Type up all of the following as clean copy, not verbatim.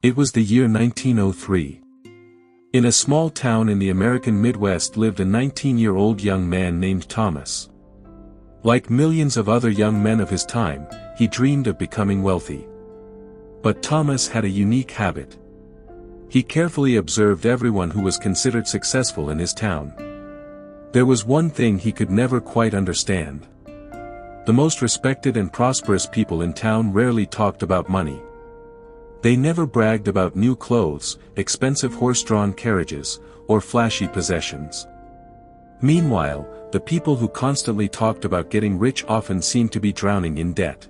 It was the year 1903. In a small town in the American Midwest lived a 19-year-old young man named Thomas. Like millions of other young men of his time, he dreamed of becoming wealthy. But Thomas had a unique habit. He carefully observed everyone who was considered successful in his town. There was one thing he could never quite understand. The most respected and prosperous people in town rarely talked about money. They never bragged about new clothes, expensive horse-drawn carriages, or flashy possessions. Meanwhile, the people who constantly talked about getting rich often seemed to be drowning in debt.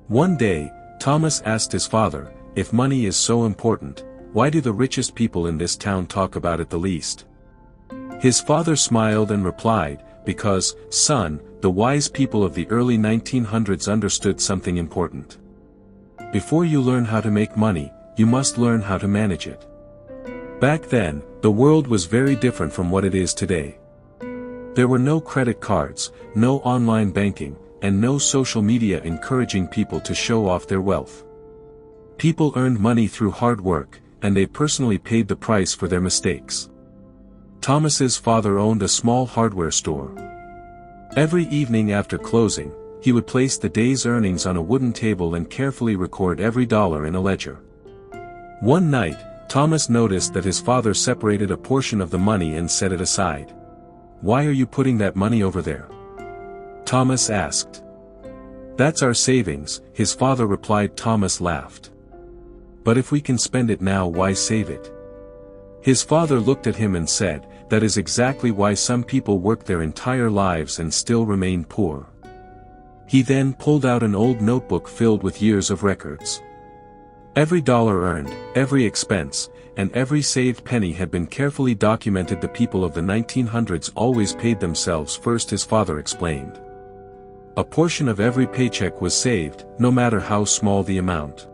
One day, Thomas asked his father, "If money is so important, why do the richest people in this town talk about it the least?" His father smiled and replied, "Because, son, the wise people of the early 1900s understood something important. Before you learn how to make money, you must learn how to manage it." Back then, the world was very different from what it is today. There were no credit cards, no online banking, and no social media encouraging people to show off their wealth. People earned money through hard work, and they personally paid the price for their mistakes. Thomas's father owned a small hardware store. Every evening after closing, he would place the day's earnings on a wooden table and carefully record every dollar in a ledger. One night, Thomas noticed that his father separated a portion of the money and set it aside. "Why are you putting that money over there?" Thomas asked. "That's our savings," his father replied. Thomas laughed. "But if we can spend it now, why save it?" His father looked at him and said, "That is exactly why some people work their entire lives and still remain poor." He then pulled out an old notebook filled with years of records. Every dollar earned, every expense, and every saved penny had been carefully documented. The people of the 1900s always paid themselves first, his father explained. A portion of every paycheck was saved, no matter how small the amount.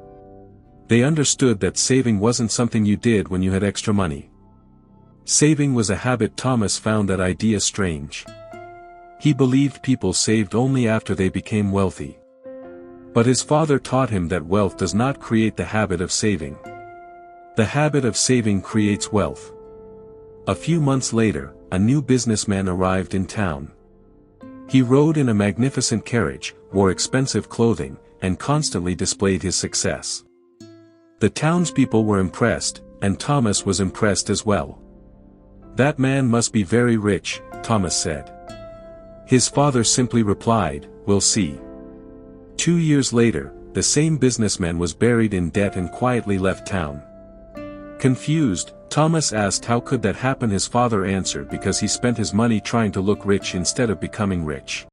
They understood that saving wasn't something you did when you had extra money. Saving was a habit. Thomas found that idea strange. He believed people saved only after they became wealthy. But his father taught him that wealth does not create the habit of saving. The habit of saving creates wealth. A few months later, a new businessman arrived in town. He rode in a magnificent carriage, wore expensive clothing, and constantly displayed his success. The townspeople were impressed, and Thomas was impressed as well. "That man must be very rich," Thomas said. His father simply replied, "We'll see." 2 years later, the same businessman was buried in debt and quietly left town. Confused, Thomas asked how could that happen. His father answered, because he spent his money trying to look rich instead of becoming rich.